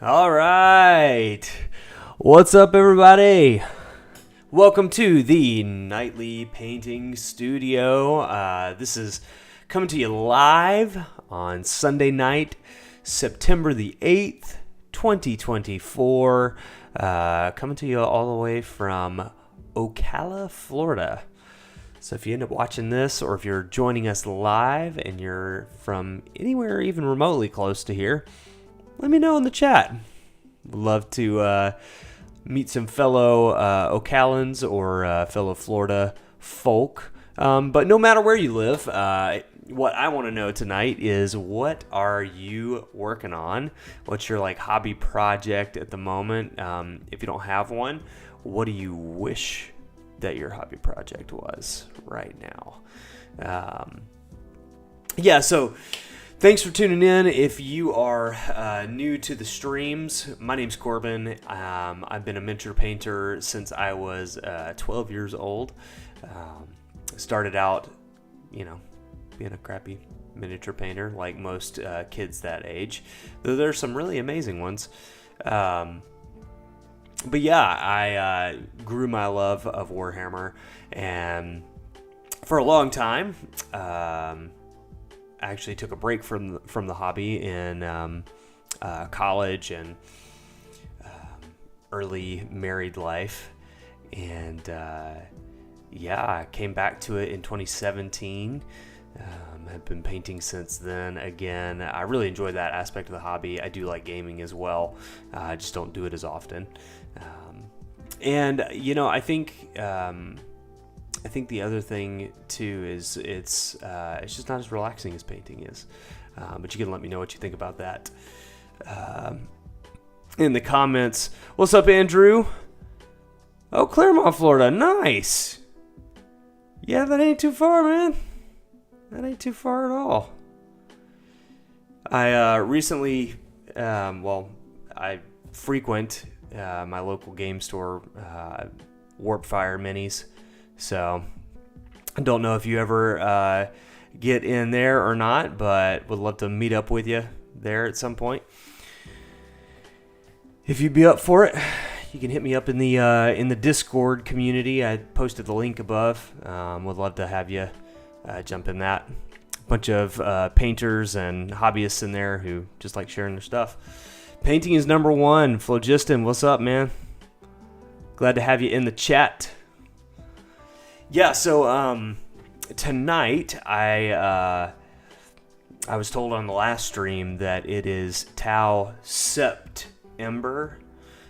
All right. What's up, everybody? Welcome to the Nightly Painting Studio. This is coming to you live on Sunday night, September the 8th, 2024. Coming to you all the way from Ocala, Florida. So if you end up watching this, or if you're joining us live and you're from anywhere even remotely close to here, let me know in the chat. Would love to meet some fellow Ocalans or fellow Florida folk. But no matter where you live, what I want to know tonight is, what are you working on? What's your hobby project at the moment? If you don't have one, what do you wish that your hobby project was right now? So thanks for tuning in. If you are new to the streams, my name's Corbin. I've been a miniature painter since I was 12 years old. Started out, being a crappy miniature painter like most kids that age, though there's some really amazing ones. But yeah, I grew my love of Warhammer, and for a long time, I actually took a break from the hobby in college and early married life, and I came back to it in 2017. I've been painting since then. Again, I really enjoy that aspect of the hobby. I do like gaming as well. I just don't do it as often. I think the other thing too is it's just not as relaxing as painting is. But you can let me know what you think about that in the comments. What's up, Andrew? Oh, Claremont, Florida. Nice. Yeah, that ain't too far, man. That ain't too far at all. I recently, I frequent my local game store, Warpfire Minis. So I don't know if you ever get in there or not, but would love to meet up with you there at some point. If you'd be up for it, you can hit me up in the Discord community. I posted the link above. Would love to have you jump in that. Bunch of painters and hobbyists in there who just like sharing their stuff. Painting is number one. Phlogiston, what's up, man? Glad to have you in the chat. Yeah, so tonight I was told on the last stream that it is Tau September,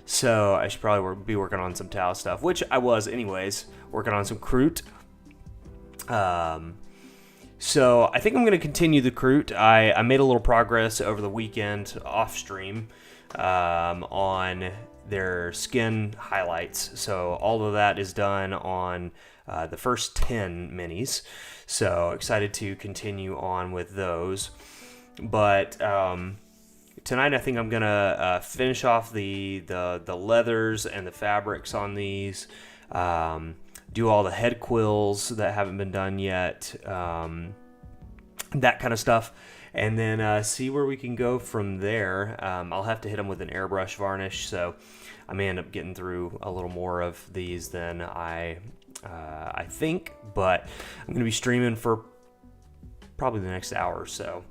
so I should probably be working on some Tau stuff, which I was anyways, working on some Kroot. So I think I'm going to continue the Kroot. I made a little progress over the weekend off stream on their skin highlights, so all of that is done on the first 10 minis, so excited to continue on with those. But tonight I think I'm gonna finish off the leathers and the fabrics on these, do all the head quills that haven't been done yet, that kind of stuff, and then see where we can go from there. I'll have to hit them with an airbrush varnish, so I may end up getting through a little more of these than I think, but I'm going to be streaming for probably the next hour or so.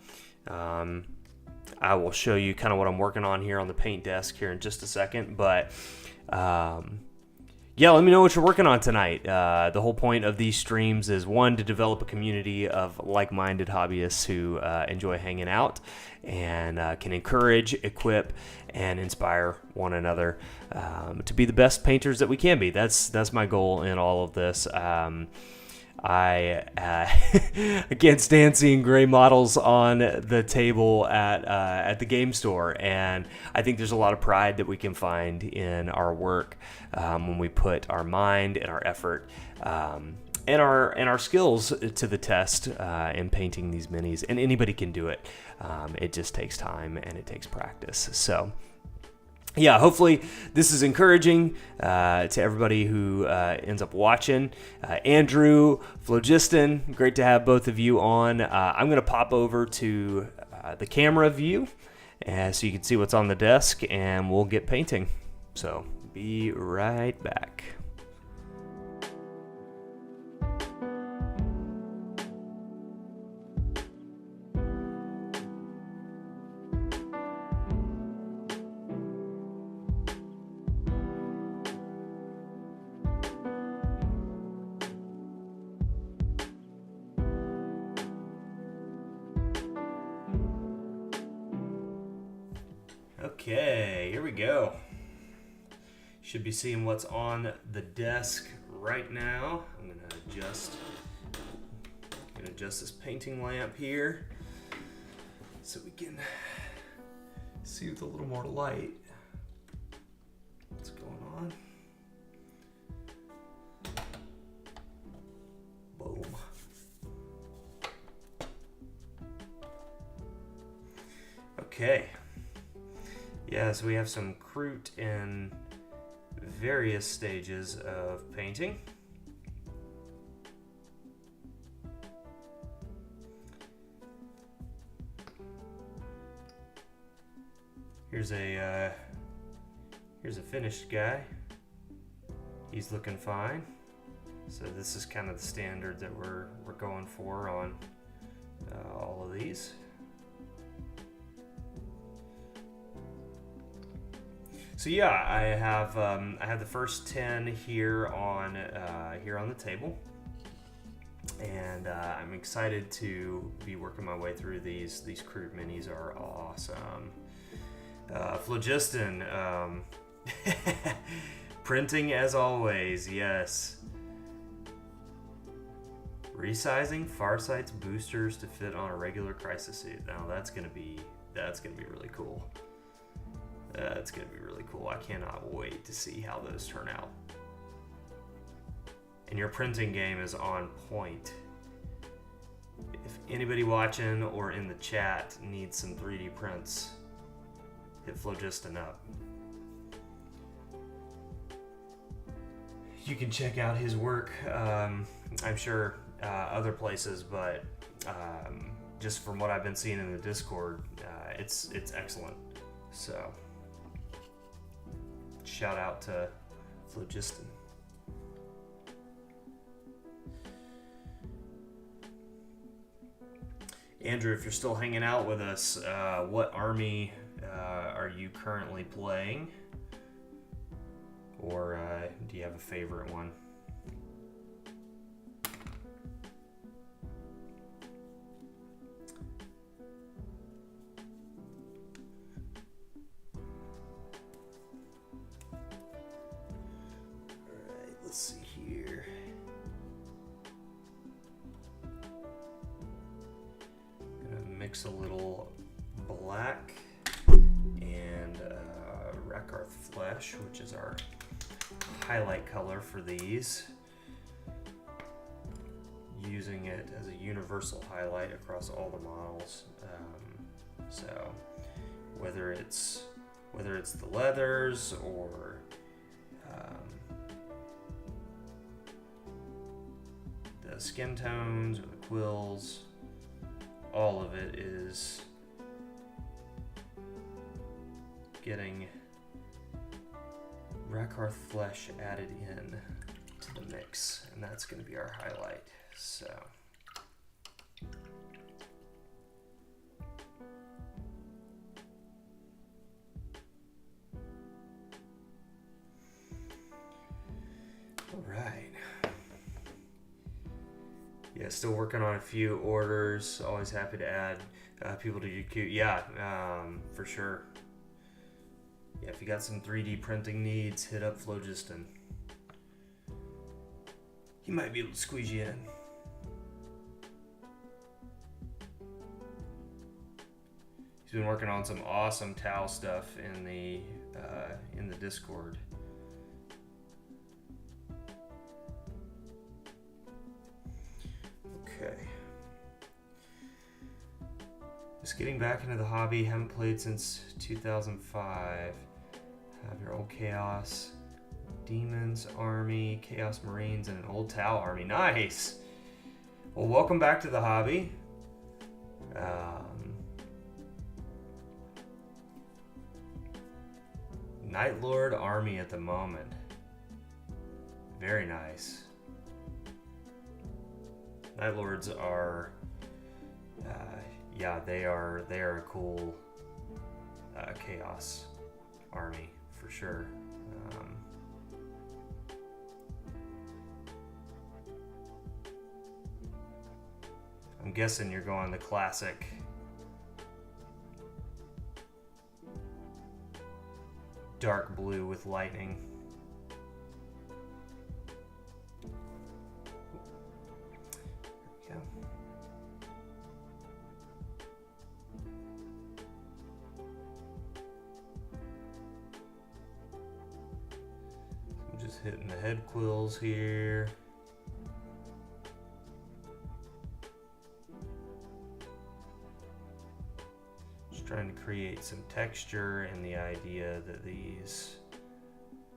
I will show you kind of what I'm working on here on the paint desk here in just a second, but let me know what you're working on tonight. The whole point of these streams is, one, to develop a community of like-minded hobbyists who enjoy hanging out and can encourage, equip, and inspire one another to be the best painters that we can be. That's my goal in all of this. I can't stand seeing gray models on the table at the game store, and I think there's a lot of pride that we can find in our work when we put our mind and our effort and our skills to the test in painting these minis. And anybody can do it. It just takes time and it takes practice. So yeah, hopefully this is encouraging to everybody who ends up watching. Andrew, Phlogiston, great to have both of you on. I'm going to pop over to the camera view so you can see what's on the desk, and we'll get painting. So be right back. Okay, here we go. Should be seeing what's on the desk right now. I'm gonna adjust this painting lamp here so we can see with a little more light what's going on. Boom. Okay. Yeah, so we have some Kroot in various stages of painting. Here's a finished guy. He's looking fine. So this is kind of the standard that we're going for on all of these. So yeah, I have the first 10 here on the table, and I'm excited to be working my way through these. These Kroot minis are awesome. Phlogiston, printing as always, yes. Resizing Farsight's boosters to fit on a regular crisis suit. Now that's gonna be really cool. It's going to be really cool. I cannot wait to see how those turn out. And your printing game is on point. If anybody watching or in the chat needs some 3D prints, hit Phlogiston up. You can check out his work, I'm sure, other places, but just from what I've been seeing in the Discord, it's excellent. So shout out to Phlogiston. Andrew, if you're still hanging out with us, what army are you currently playing? Or do you have a favorite one? Let's see here. I'm gonna mix a little black and Rakarth Flesh, which is our highlight color for these. Using it as a universal highlight across all the models. So whether it's the leathers or the skin tones or the quills, all of it is getting Rakarth Flesh added in to the mix, and that's going to be our highlight. So all right. Yeah, still working on a few orders. Always happy to add people to your queue. Yeah, for sure. Yeah, if you got some 3D printing needs, hit up Phlogiston. He might be able to squeeze you in. He's been working on some awesome Tau stuff in the Discord. Okay. Just getting back into the hobby. Haven't played since 2005. Have your old Chaos Demons army, Chaos Marines, and an old Tau army. Nice! Well, welcome back to the hobby. Night Lord army at the moment. Very nice. Night Lords are, yeah, they are a cool chaos army for sure. I'm guessing you're going the classic dark blue with lightning. There we go. I'm just hitting the head quills here. Trying to create some texture and the idea that these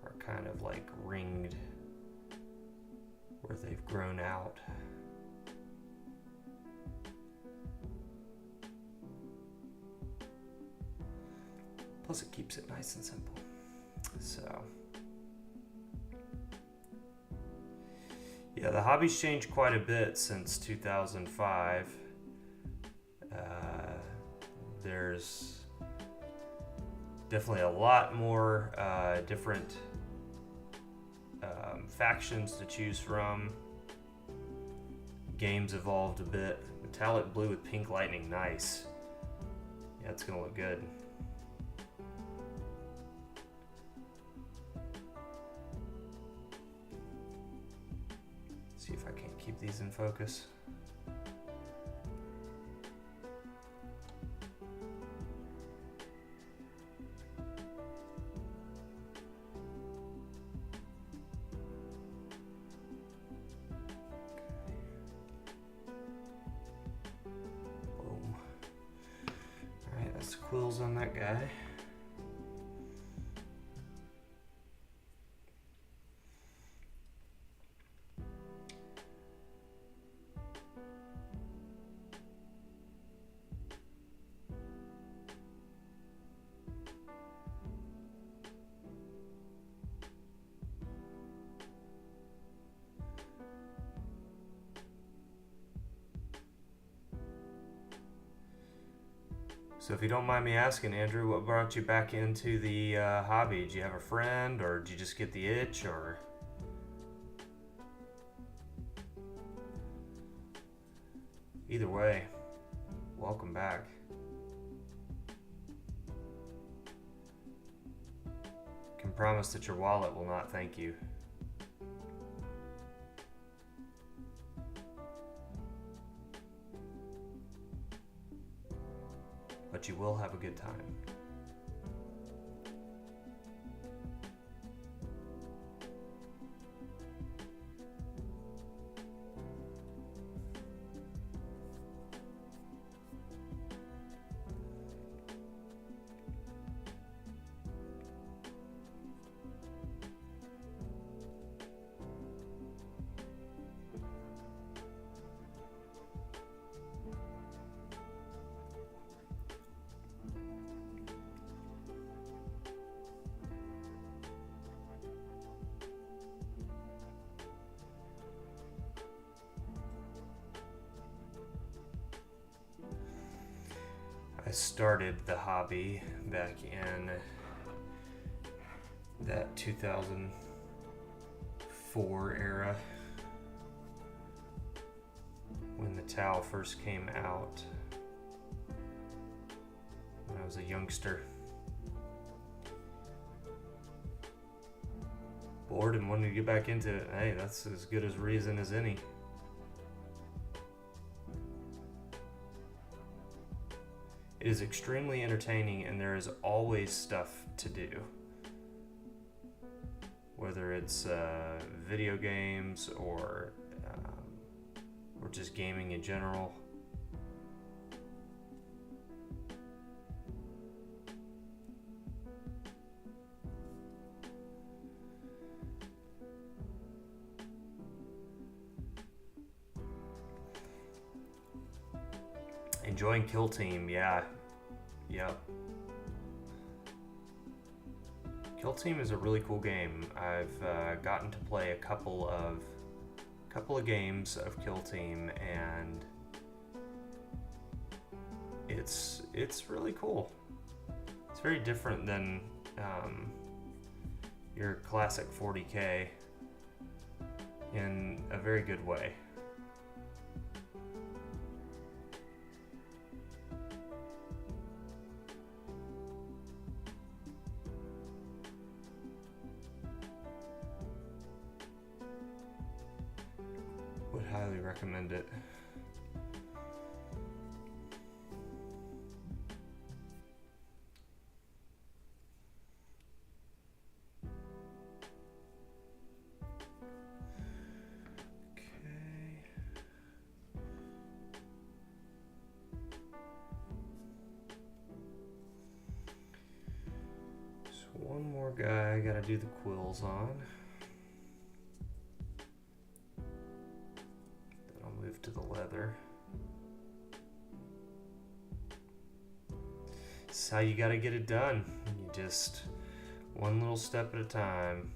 are kind of like ringed where they've grown out. Plus it keeps it nice and simple. So yeah, the hobby's changed quite a bit since 2005. There's definitely a lot more different factions to choose from. Games evolved a bit. Metallic blue with pink lightning, nice. Yeah, it's gonna look good. See if I can't keep these in focus. Quills on that guy. So if you don't mind me asking, Andrew, what brought you back into the hobby? Did you have a friend, or did you just get the itch, or? Either way, welcome back. Can promise that your wallet will not thank you. But you will have a good time. I started the hobby back in that 2004 era when the Tau first came out, when I was a youngster. Bored and wanted to get back into it. Hey, that's as good as reason as any. It is extremely entertaining, and there is always stuff to do. Whether it's video games or just gaming in general. Enjoying Kill Team, yeah. Yep. Kill Team is a really cool game. I've gotten to play a couple of games of Kill Team, and it's really cool. It's very different than your classic 40K in a very good way. Would highly recommend it. One more guy I gotta do the quills on. Then I'll move to the leather. This is how you gotta get it done. You just one little step at a time.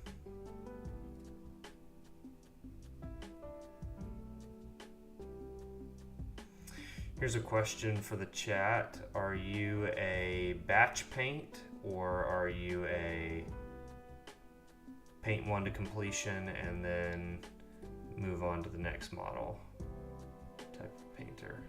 Here's a question for the chat. Are you a batch paint, or are you a paint one to completion and then move on to the next model type of painter?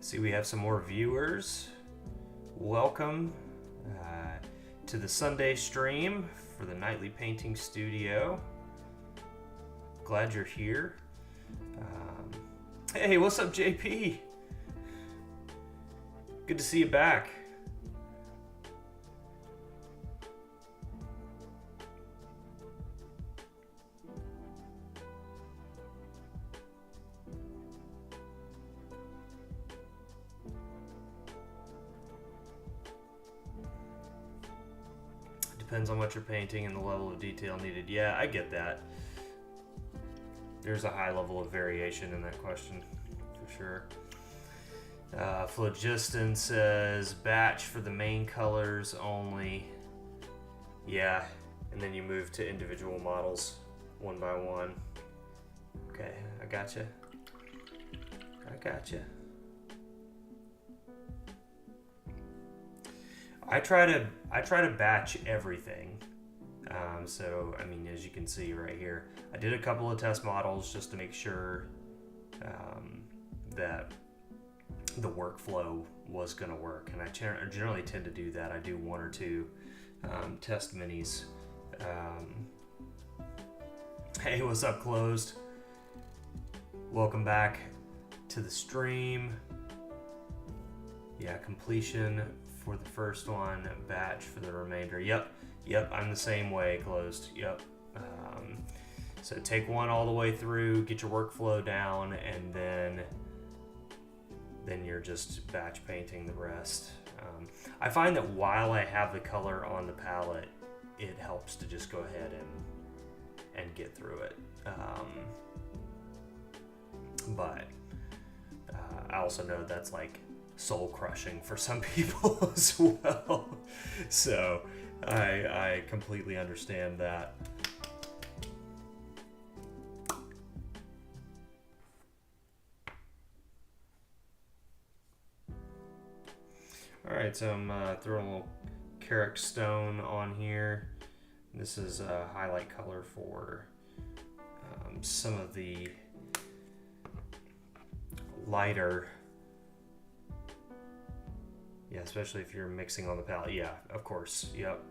See, we have some more viewers. Welcome to the Sunday stream for the Nightly Painting Studio. Glad you're here. Hey, what's up, JP? Good to see you back. Depends on what you're painting and the level of detail needed. Yeah, I get that. There's a high level of variation in that question, for sure. Phlogiston says batch for the main colors only. Yeah, and then you move to individual models one by one. Okay, I gotcha. I gotcha. I try to batch everything. So, I mean, as you can see right here, I did a couple of test models just to make sure that the workflow was going to work. And I generally tend to do that. I do one or two test minis. Hey, what's up, Closed? Welcome back to the stream. Yeah, completion for the first one, batch for the remainder. Yep, I'm the same way, Closed. Yep. So take one all the way through, get your workflow down, and then you're just batch painting the rest. I find that while I have the color on the palette, it helps to just go ahead and get through it. But I also know that's like soul crushing for some people as well. So I completely understand that. All right, so I'm throwing a little Carrick Stone on here. This is a highlight color for some of the lighter. Yeah, especially if you're mixing on the palette. Yeah, of course. Yep.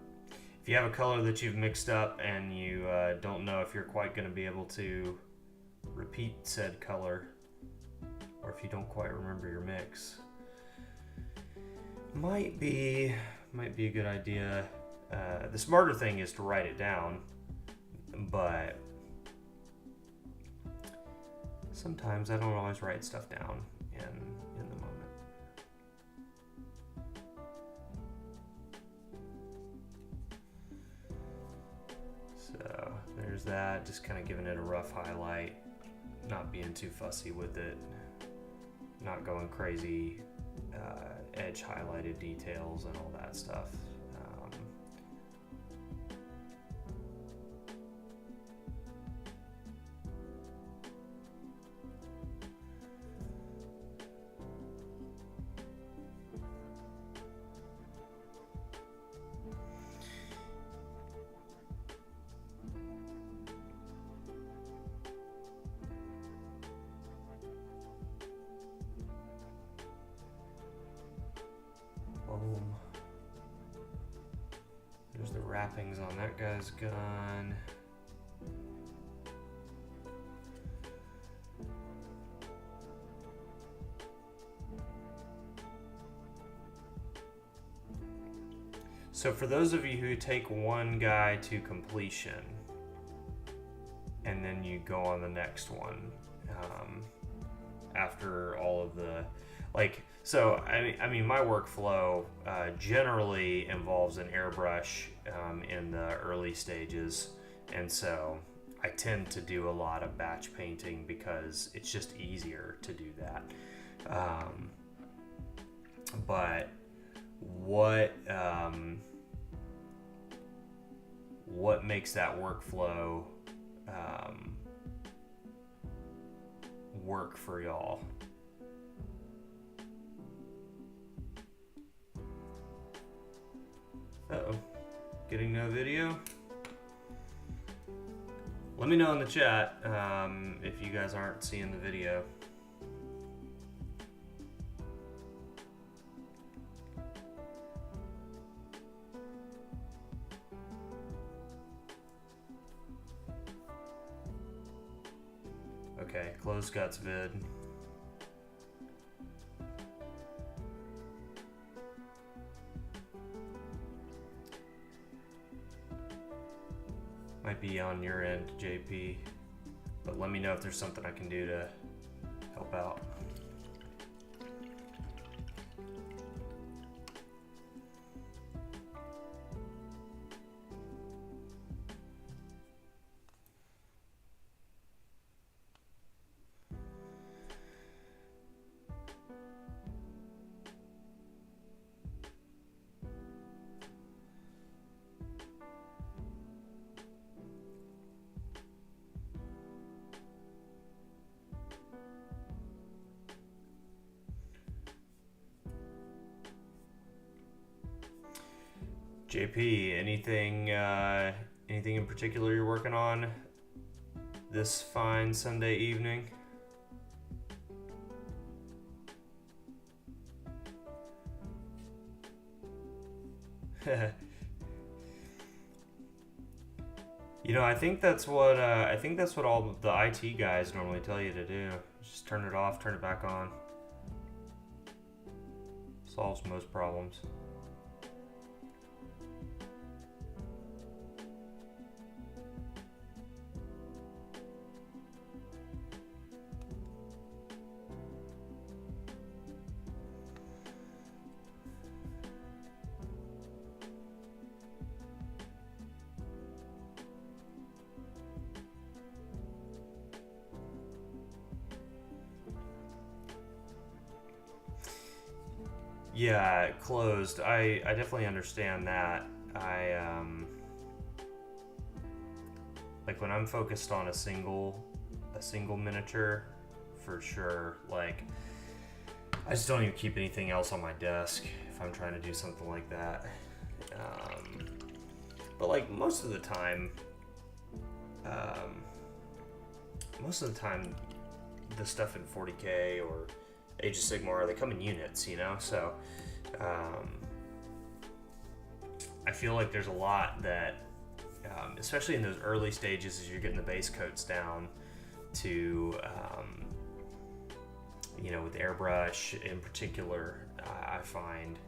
If you have a color that you've mixed up and you don't know if you're quite going to be able to repeat said color, or if you don't quite remember your mix, might be a good idea. The smarter thing is to write it down, but sometimes I don't always write stuff down in the moment. there's that, just kind of giving it a rough highlight, not being too fussy with it, not going crazy, edge highlighted details and all that stuff. Boom. There's the wrappings on that guy's gun. So for those of you who take one guy to completion and then you go on the next one, after all of the, like, so I mean my workflow generally involves an airbrush in the early stages, and so I tend to do a lot of batch painting because it's just easier to do that. But what makes that workflow work for y'all? Uh-oh, getting no video? Let me know in the chat if you guys aren't seeing the video. Okay, close guts vid. Might be on your end, JP, but let me know if there's something I can do to help out. JP, anything in particular you're working on this fine Sunday evening? You know, I think that's what all the IT guys normally tell you to do. Just turn it off, turn it back on. Solves most problems. Yeah, closed. I definitely understand that. Like when I'm focused on a single miniature, for sure, like I just don't even keep anything else on my desk if I'm trying to do something like that. But like most of the time, the stuff in 40K or Age of Sigmar, they come in units, you know, so I feel like there's a lot that, especially in those early stages as you're getting the base coats down to, you know, with airbrush in particular, I find,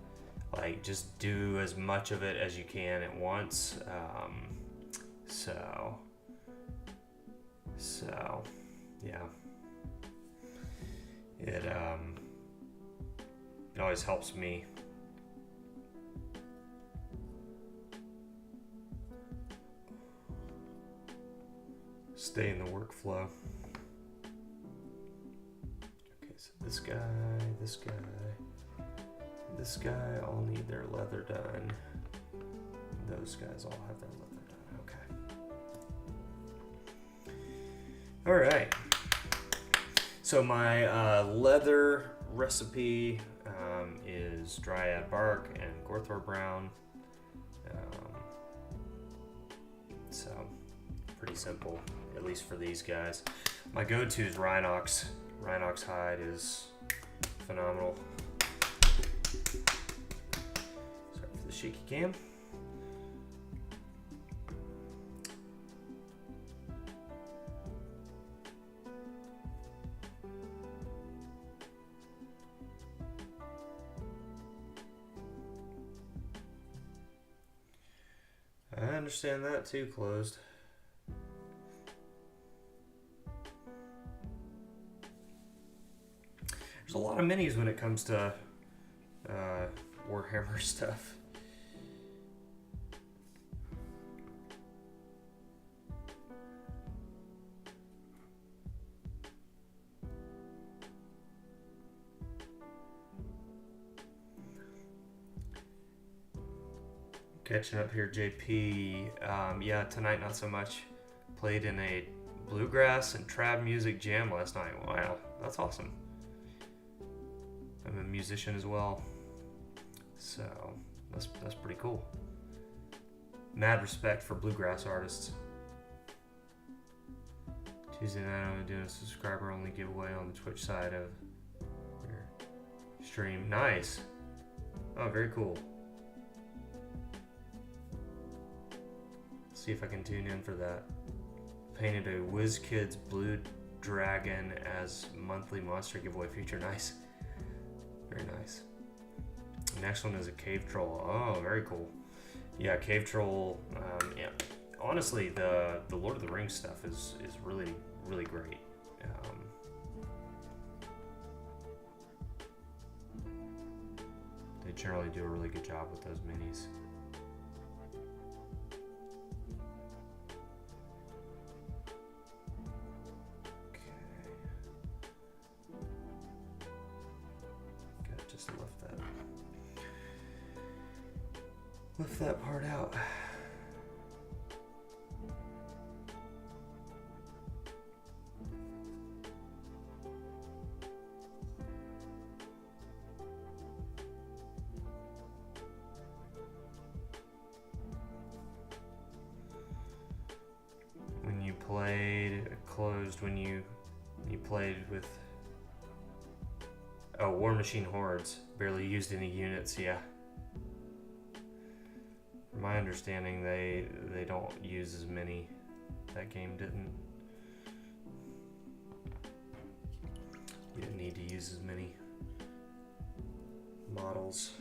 like, just do as much of it as you can at once. So yeah. It always helps me. stay in the workflow. Okay, so this guy, this guy, this guy all need their leather done. Those guys all have their leather done. Okay. All right. So my leather recipe is dryad bark and Gorthor brown. So pretty simple, at least for these guys. My go-to is Rhinox. Rhinox hide is phenomenal. Sorry for the shaky cam. I understand that too, closed. There's a lot of minis when it comes to Warhammer stuff. Catching up here, JP. Yeah, tonight not so much. Played in a bluegrass and trad music jam last night. Wow, that's awesome. I'm a musician as well, so that's pretty cool. Mad respect for bluegrass artists. Tuesday night I'm doing a subscriber only giveaway on the Twitch side of your stream. Nice. Oh, very cool. See if I can tune in for that. Painted a WizKids Blue Dragon as monthly monster giveaway feature. Nice. Very nice. The next one is a cave troll. Oh, very cool. Yeah, cave troll. Yeah. Honestly, the Lord of the Rings stuff is really, really great. They generally do a really good job with those minis. Lift that part out. When you played closed, when you played with War Machine Hordes, barely used any units, yeah. From my understanding, they don't use as many. That game didn't. You didn't need to use as many models.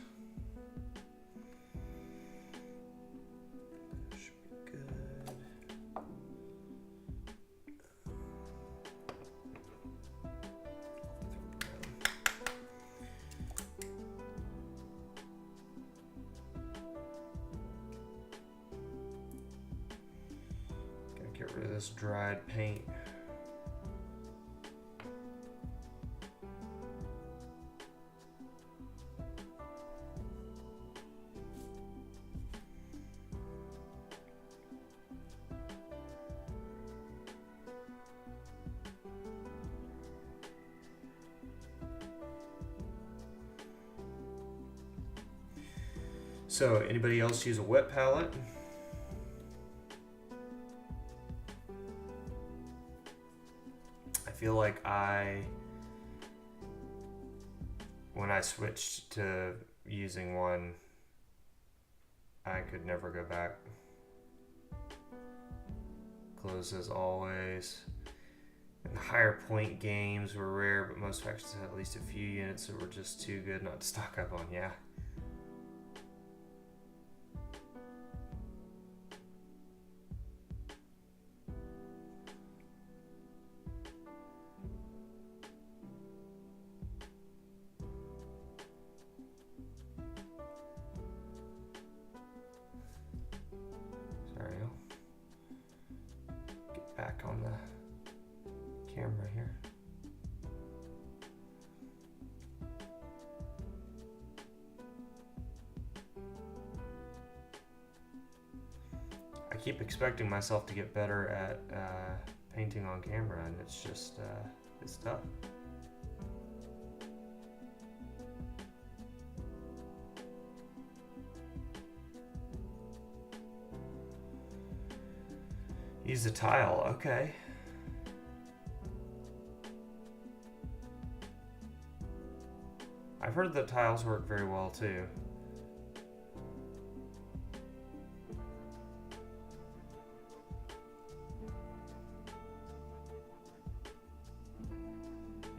Should be good. Get rid of this dried paint. So, anybody else use a wet palette? I feel like when I switched to using one, I could never go back. Close as always. And the higher point games were rare, but most factions had at least a few units that were just too good not to stock up on. Yeah. back on the camera here. I keep expecting myself to get better at painting on camera, and it's just, it's tough. Use a tile, okay. I've heard that tiles work very well too.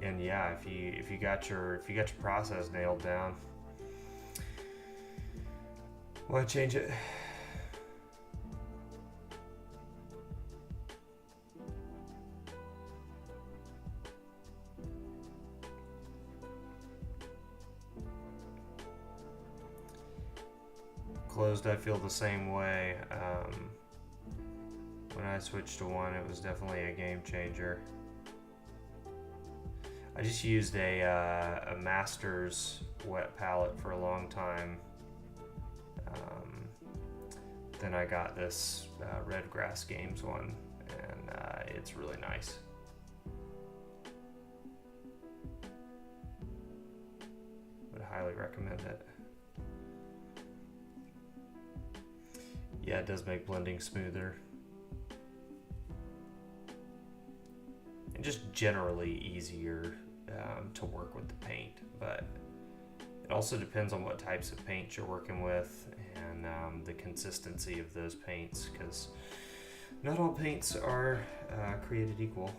And yeah, if you got your process nailed down, why change it? Closed, I feel the same way. When I switched to one, it was definitely a game changer. I just used a Masters wet palette for a long time. Then I got this Red Grass Games one, and it's really nice. Would highly recommend it. Yeah, it does make blending smoother. And just generally easier to work with the paint, but it also depends on what types of paint you're working with and the consistency of those paints, because not all paints are created equal.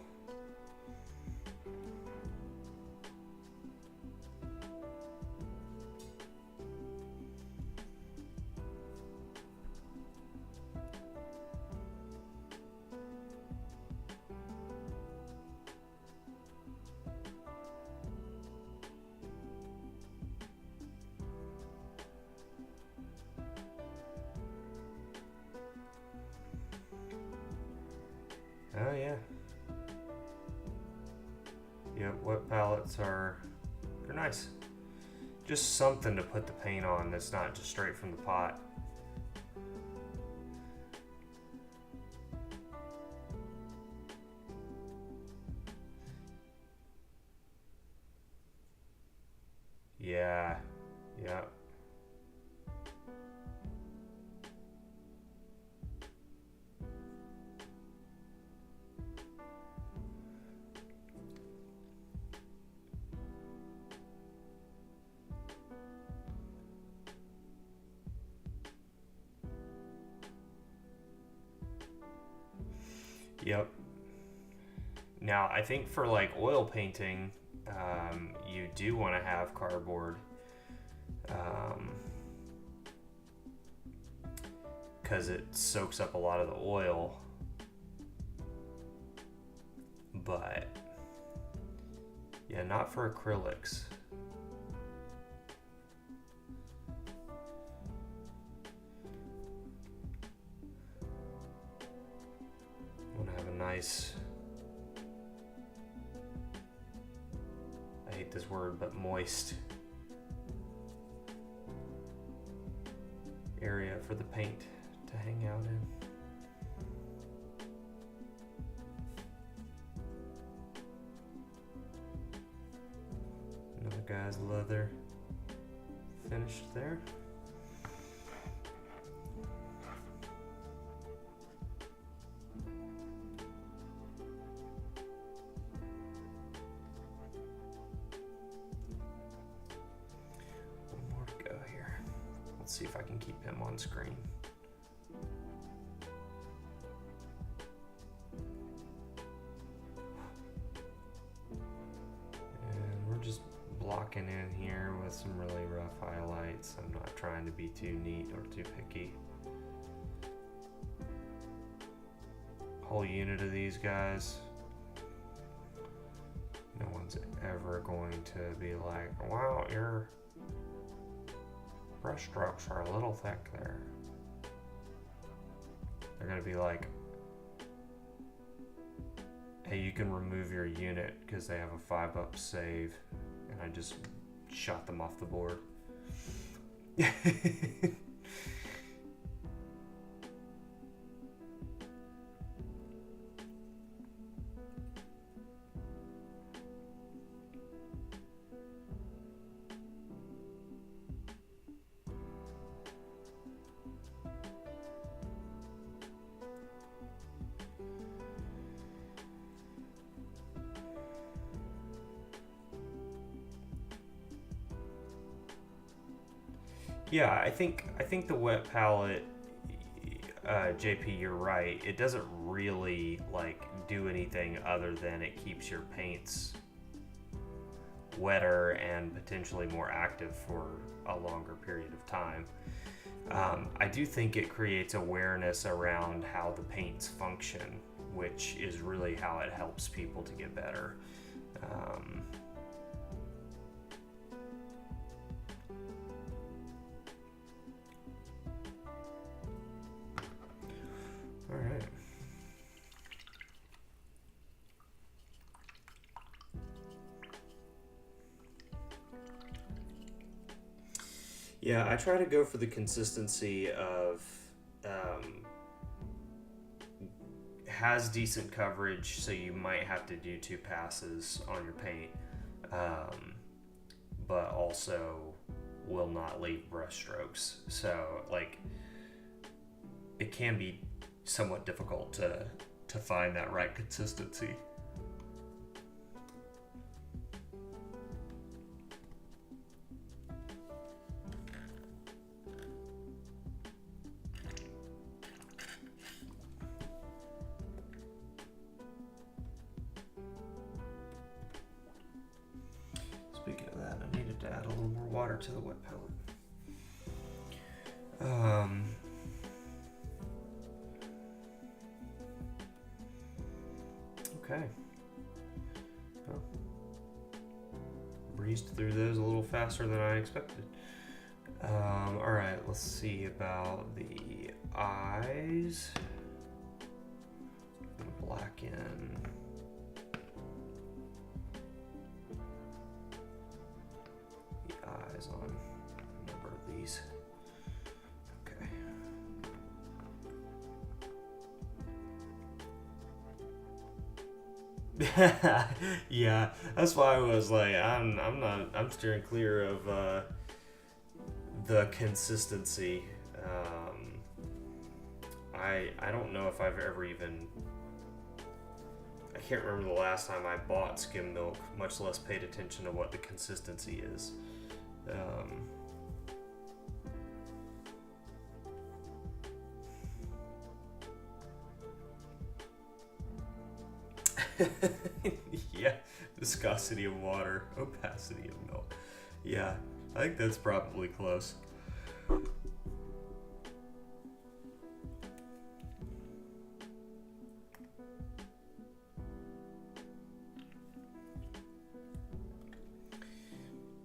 Oh yeah. Yep, wet palettes they're nice. Just something to put the paint on that's not just straight from the pot. Yeah. Yep. Yep. Now, I think for like oil painting, you do want to have cardboard, because it soaks up a lot of the oil. But yeah, not for acrylics. Nice, I hate this word, but moist area for the paint to hang out in. Another guy's leather finished there. See if I can keep him on screen. And we're just blocking in here with some really rough highlights. I'm not trying to be too neat or too picky. Whole unit of these guys, no one's ever going to be like, wow, your brush strokes are a little thick there. They're gonna be like, Hey, you can remove your unit because they have a 5-up save, and I just shot them off the board. Yeah, I think the wet palette, JP, you're right. It doesn't really like do anything other than it keeps your paints wetter and potentially more active for a longer period of time. I do think it creates awareness around how the paints function, which is really how it helps people to get better. All right. Yeah, I try to go for the consistency of has decent coverage, so you might have to do 2 passes on your paint, but also will not leave brush strokes. So like it can be somewhat difficult to find that right consistency. Speaking of that, I needed to add a little more water to the wet palette. Okay. Well, breezed through those a little faster than I expected. All right, let's see about the eyes. I'm gonna black in. The eyes on a number of these. Okay. Yeah, that's why I was like, I'm steering clear of the consistency. I don't know if I've ever even, I can't remember the last time I bought skim milk, much less paid attention to what the consistency is. Yeah, viscosity of water, opacity of milk. Yeah, I think that's probably close.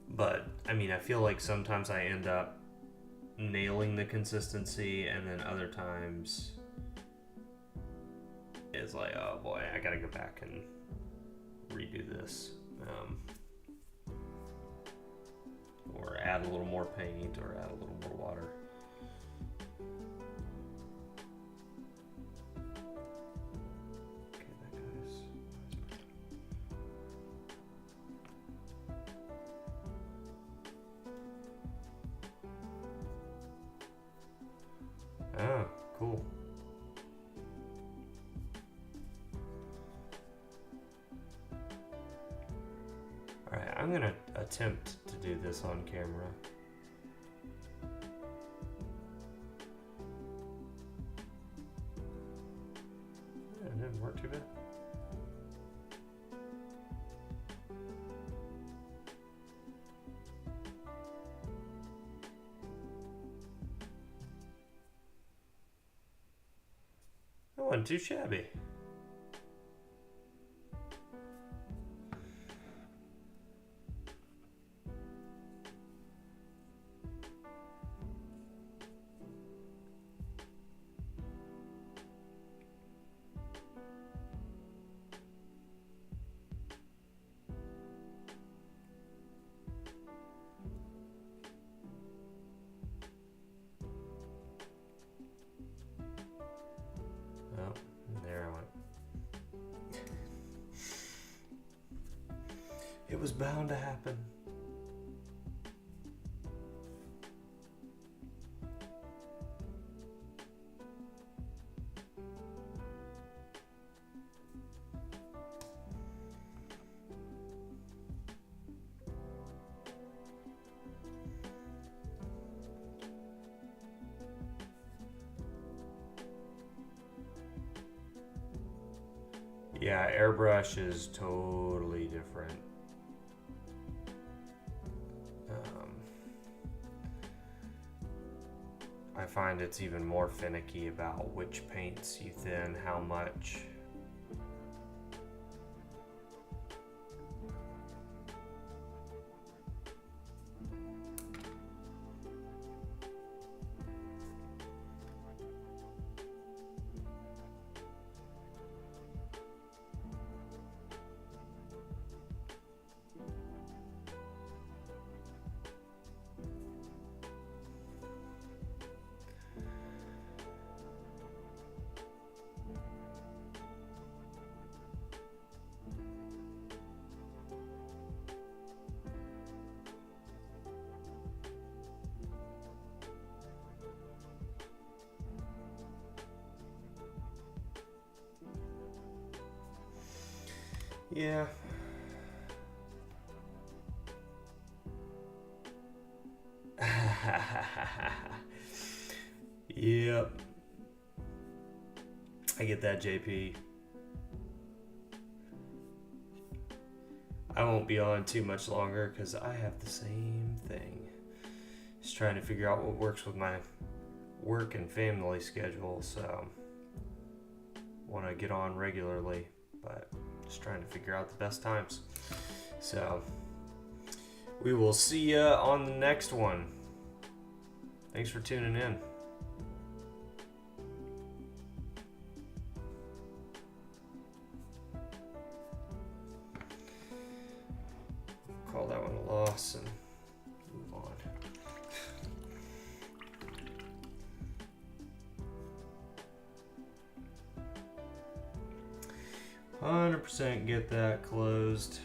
But I mean, I feel like sometimes I end up nailing the consistency, and then other times it's like, oh boy, I gotta go back and redo this, or add a little more paint, or add a little more water. Okay, that guy's. Oh, cool. Alright, I'm gonna attempt to do this on camera. Yeah, it didn't work too bad. That wasn't too shabby. It was bound to happen. Yeah, airbrush is totally different. I find it's even more finicky about which paints you thin, how much. Yeah. Yep. I get that, JP. I won't be on too much longer because I have the same thing. Just trying to figure out what works with my work and family schedule, so want to get on regularly, but just trying to figure out the best times. So we will see you on the next one. Thanks for tuning in. Call that one a loss and move on. 100% get that closed.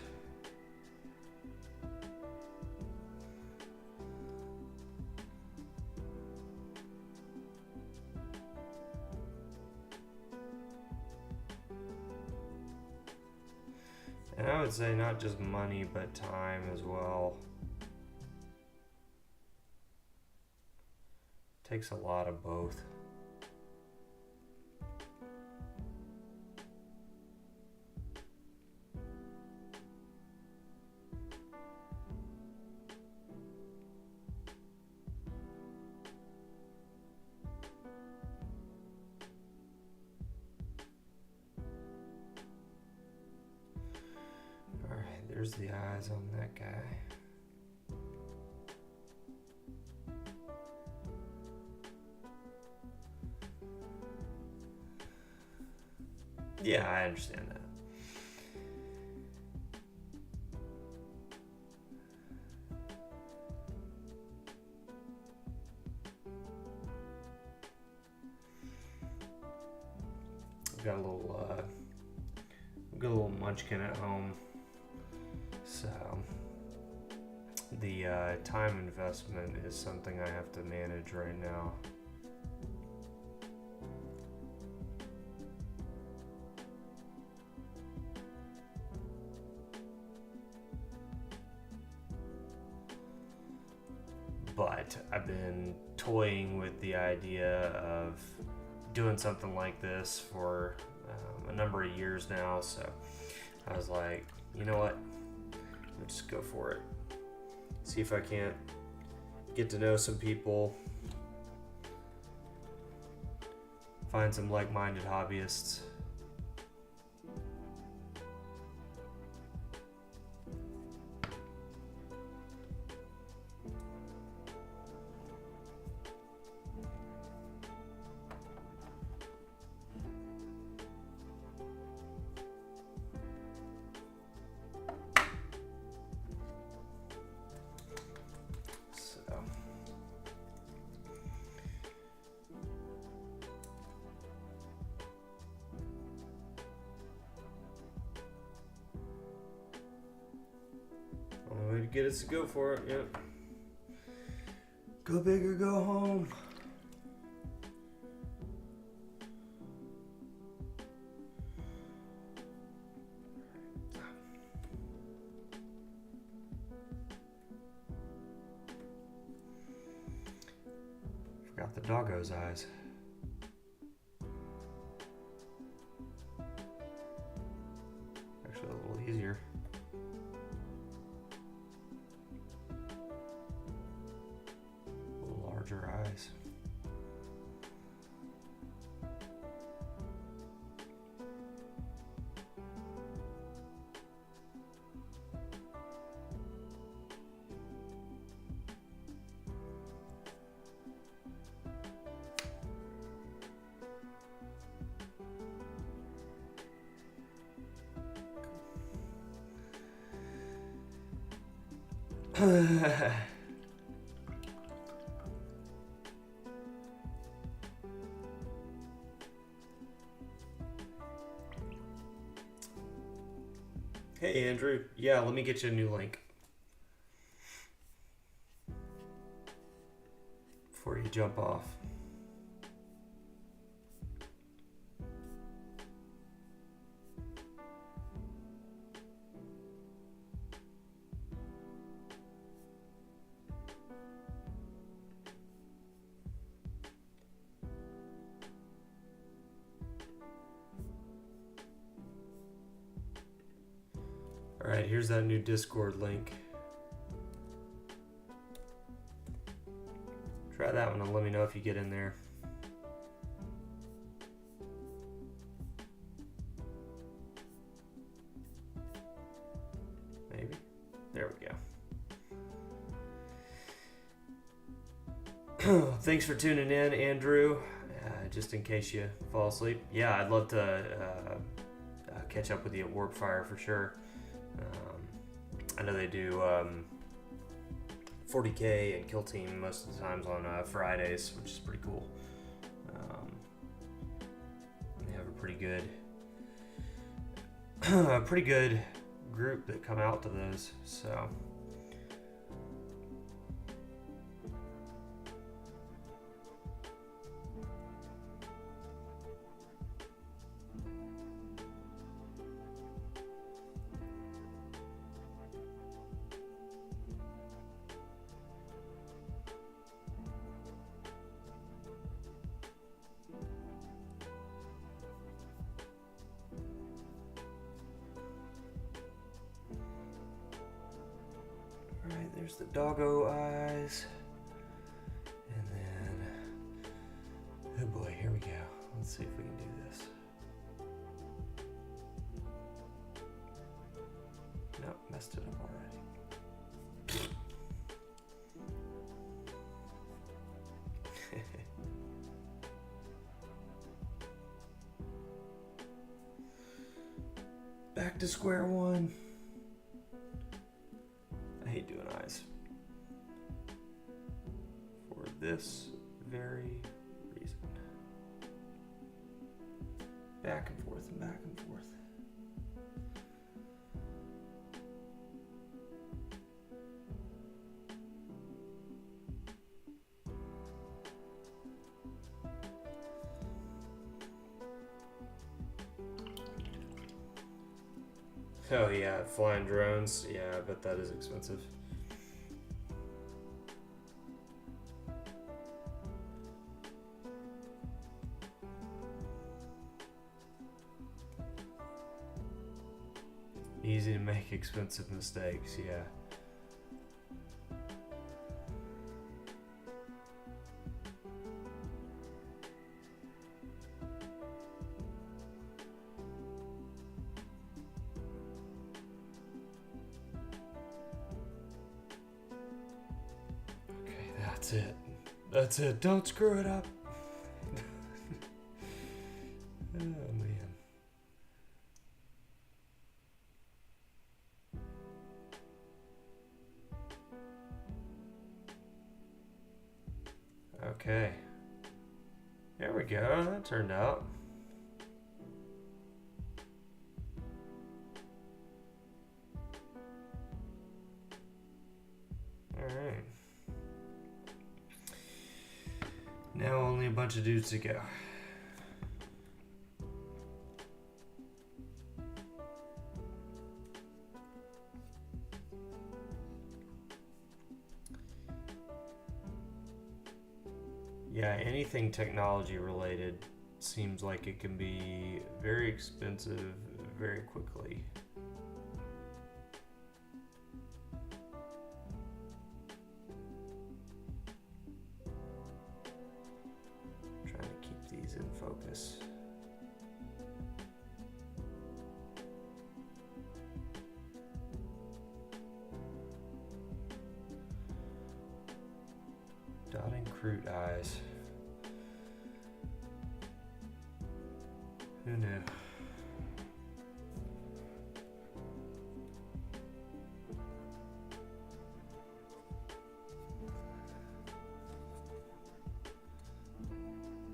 And I would say not just money, but time as well. Takes a lot of both. There's the eyes on that guy. Yeah, I understand that. I've got a little munchkin at home. So the time investment is something I have to manage right now. But I've been toying with the idea of doing something like this for a number of years now. So I was like, you know what? Let's just go for it. See if I can't get to know some people, find some like-minded hobbyists. get us to go for it. Yep. Go big or go home. Forgot the doggo's eyes. Actually, a little easier. A little larger eyes. Hey Andrew, yeah, let me get you a new link before you jump off. Alright, here's that new Discord link. Try that one and let me know if you get in there. Maybe. There we go. Thanks for tuning in, Andrew. Just in case you fall asleep. Yeah, I'd love to catch up with you at Warpfire for sure. I know they do 40K and Kill Team most of the times on Fridays, which is pretty cool. They have a pretty good group that come out to those. So. Alright, there's the doggo eyes. And then, oh boy, here we go. Let's see if we can do this. Nope, messed it up already. Back to square one. I hate doing eyes. For this very reason. Back and forth and back and forth. Oh yeah, flying drones. Yeah, I bet that is expensive. Easy to make expensive mistakes, yeah. That's it. That's it. Don't screw it up. Oh, man. Okay. There we go. That turned out. only a bunch of dudes to go. Yeah, anything technology related seems like it can be very expensive very quickly. Trying to keep these in focus. Dotting Kroot eyes. Who knew?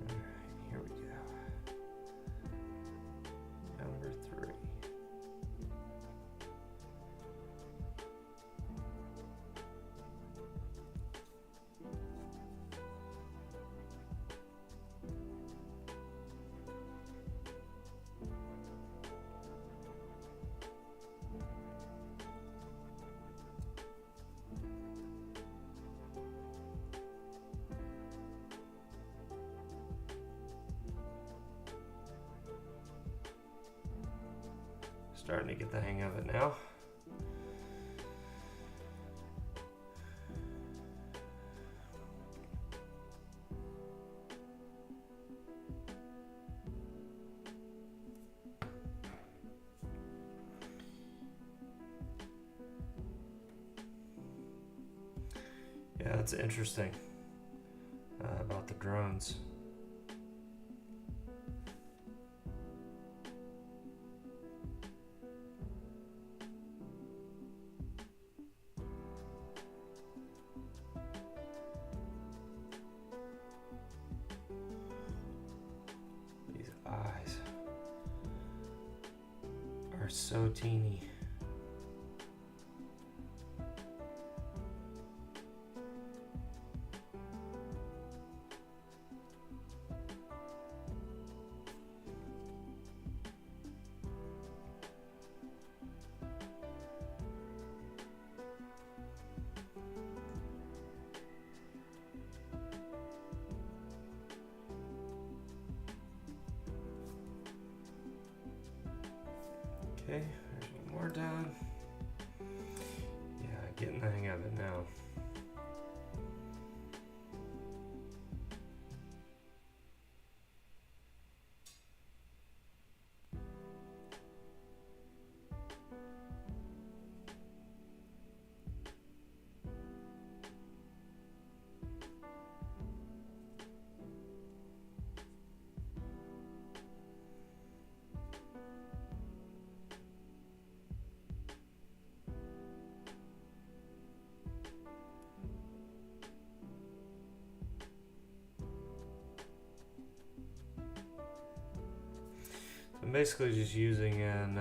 Alright, here we go. Number 3. Starting to get the hang of it now. Yeah, that's interesting about the drones. These eyes are so teeny. Okay, there's one more done. Yeah, getting the hang of it now. I'm basically just using an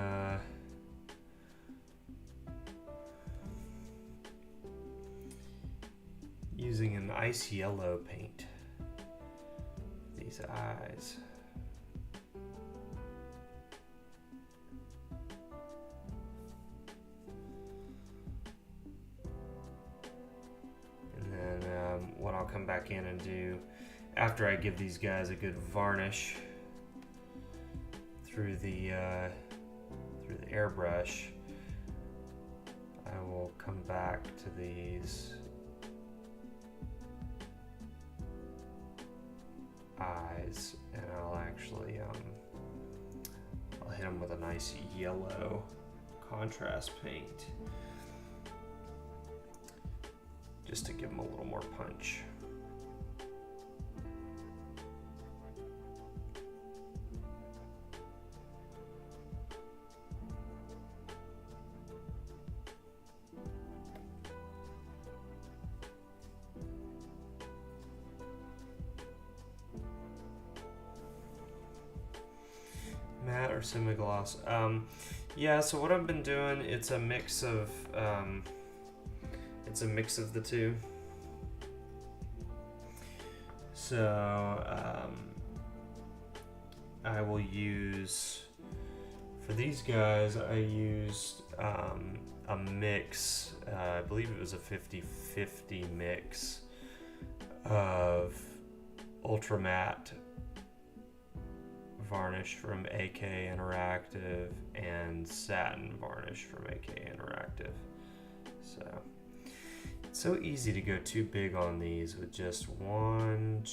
ice yellow paint. These eyes. And then what I'll come back in and do after I give these guys a good varnish through the airbrush, I will come back to these eyes and I'll actually I'll hit them with a nice yellow contrast paint just to give them a little more punch. Matte or semi-gloss? Yeah, so what I've been doing, it's a mix of the two. So I will use, for these guys, I used a mix, I believe it was a 50-50 mix of ultra matte varnish from AK Interactive and satin varnish from AK Interactive. So it's so easy to go too big on these with just one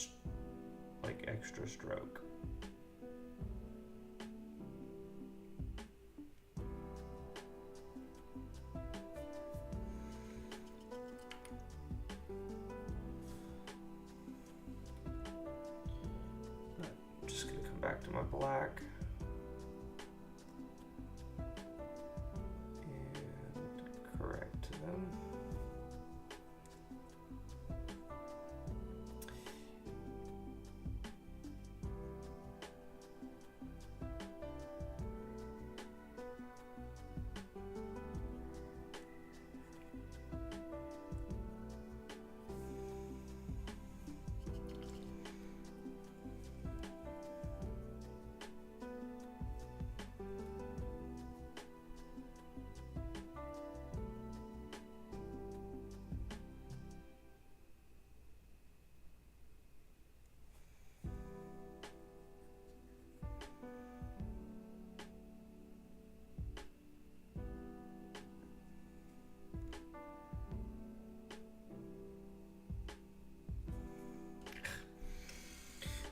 like extra stroke. Back to my black and correct them.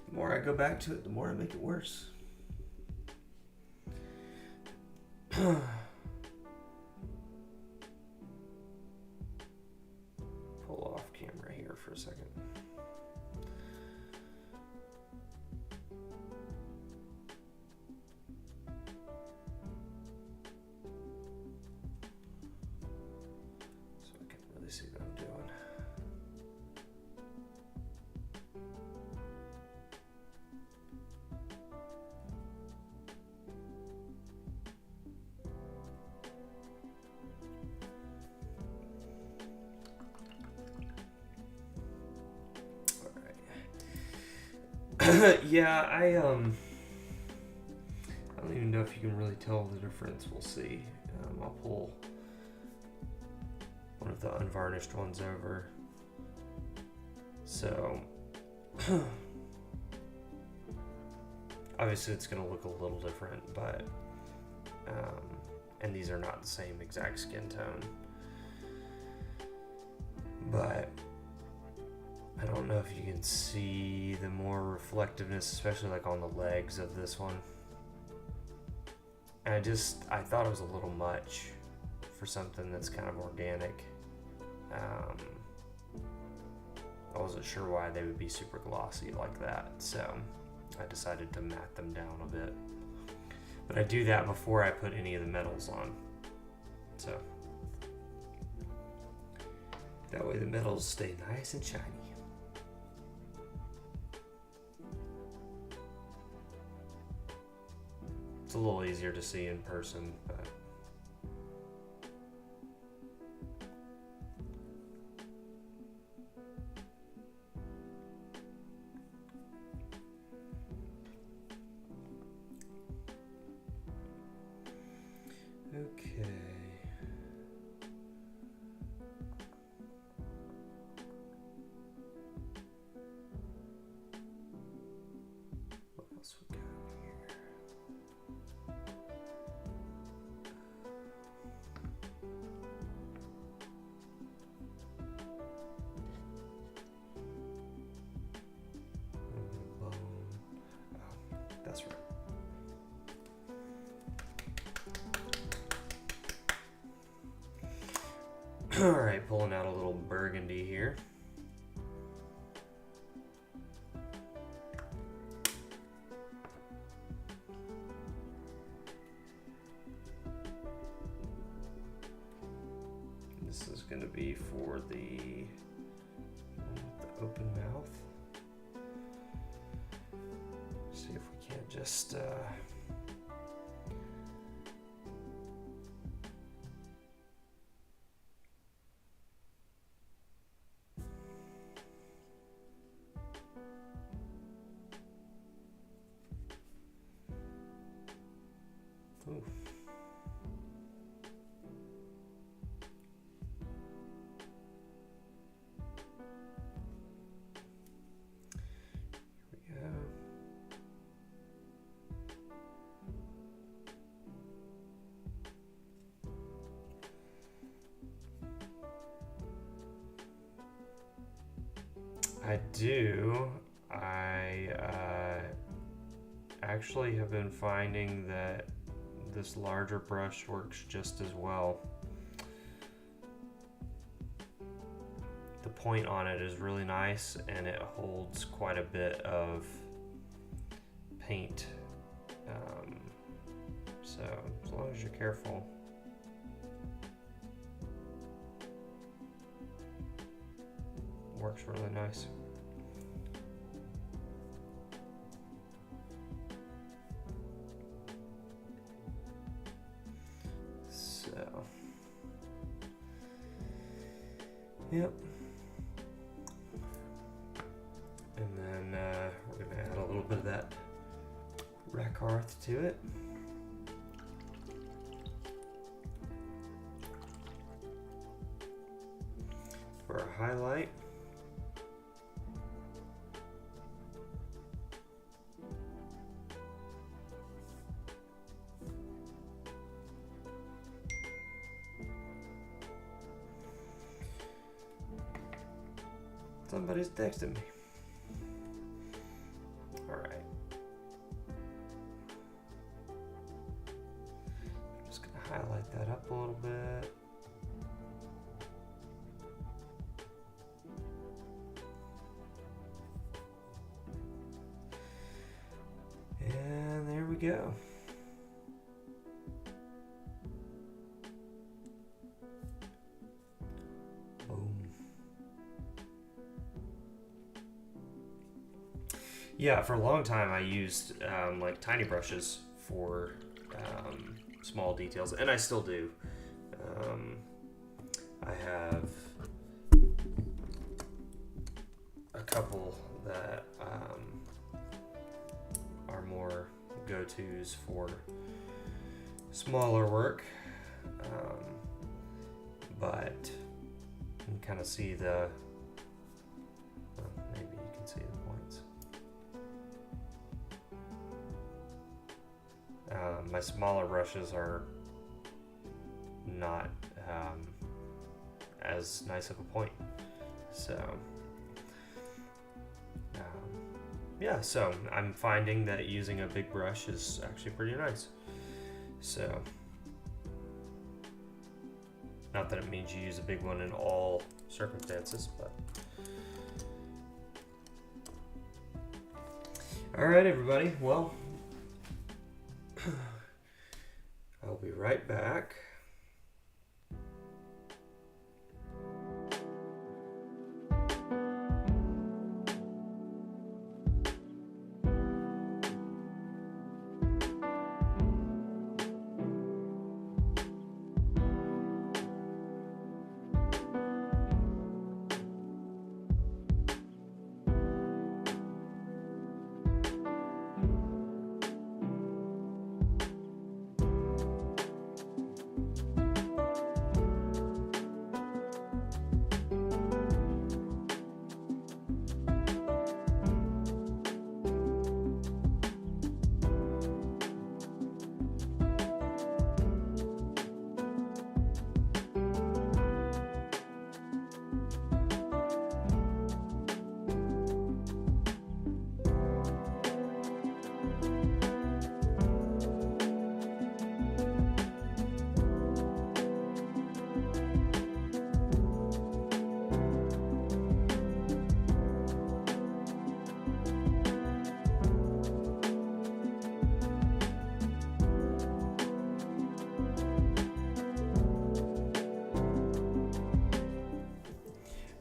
The more I go back to it, the more I make it worse. Pull off camera here for a second. So I can really see what I'm doing. Yeah, I don't even know if you can really tell the difference. We'll see. I'll pull one of the unvarnished ones over. So obviously it's going to look a little different, but and these are not the same exact skin tone, but I don't know if you can see the more reflectiveness, especially like on the legs of this one. And I thought it was a little much for something that's kind of organic. I wasn't sure why they would be super glossy like that, so I decided to matte them down a bit. But I do that before I put any of the metals on. So that way the metals stay nice and shiny. It's a little easier to see in person, but okay. What else we got here? That's right. All right, pulling out a little burgundy here. This is going to be for the open mouth. See if we can't just I do. I actually have been finding that this larger brush works just as well. The point on it is really nice, and it holds quite a bit of paint. So as long as you're careful. Works really nice. So, yep. And then we're gonna add a little bit of that Rakarth to it. For a highlight. Somebody's texting me. All right. I'm just gonna highlight that up a little bit. And there we go. Yeah, for a long time I used like tiny brushes for small details, and I still do. I have a couple that are more go-tos for smaller work, but you can kind of see the, maybe you can see the points. My smaller brushes are not as nice of a point, so yeah, so I'm finding that using a big brush is actually pretty nice. So not that it means you use a big one in all circumstances, but all right, everybody, well, I'll be right back.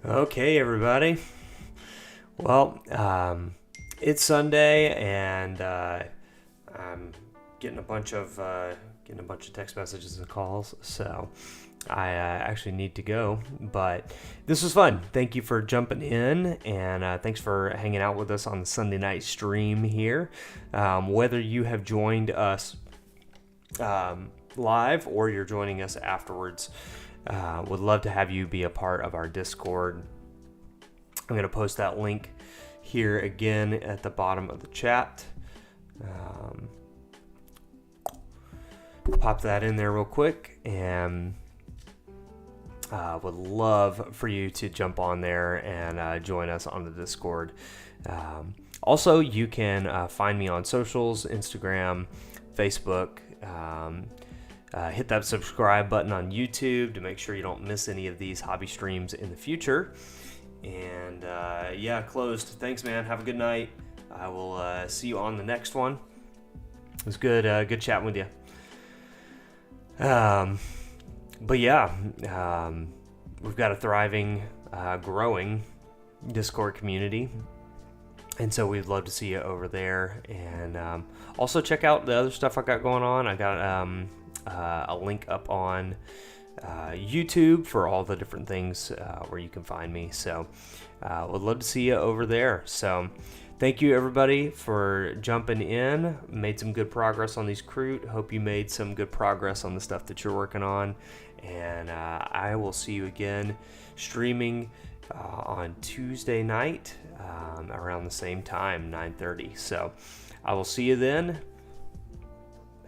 Okay, everybody. Well, it's Sunday, and I'm getting a bunch of text messages and calls, so I actually need to go. But this was fun. Thank you for jumping in, and thanks for hanging out with us on the Sunday night stream here. Whether you have joined us live or you're joining us afterwards, would love to have you be a part of our Discord. I'm going to post that link here again at the bottom of the chat. Pop that in there real quick, and Would love for you to jump on there and join us on the Discord. Also, you can find me on socials, Instagram, Facebook. Hit that subscribe button on YouTube to make sure you don't miss any of these hobby streams in the future. And yeah, closed. Thanks, man. Have a good night. I will see you on the next one. It was good chatting with you. But yeah, we've got a thriving, growing Discord community. And so we'd love to see you over there. And also check out the other stuff I got going on. I got a link up on YouTube for all the different things where you can find me. So would love to see you over there. So thank you, everybody, for jumping in. Made some good progress on these Kroot. Hope you made some good progress on the stuff that you're working on. And I will see you again streaming on Tuesday night around the same time, 9:30. So I will see you then.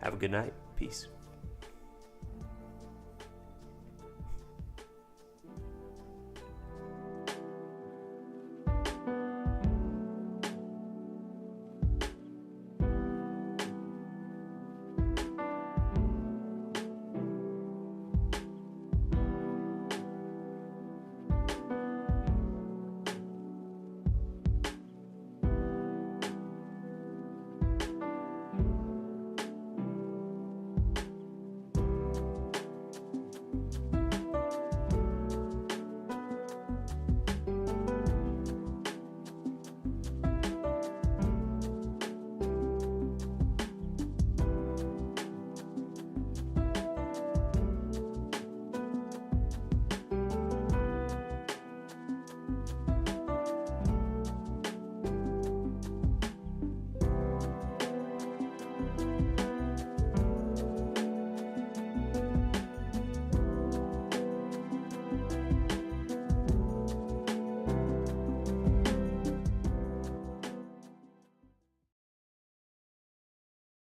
Have a good night. Peace.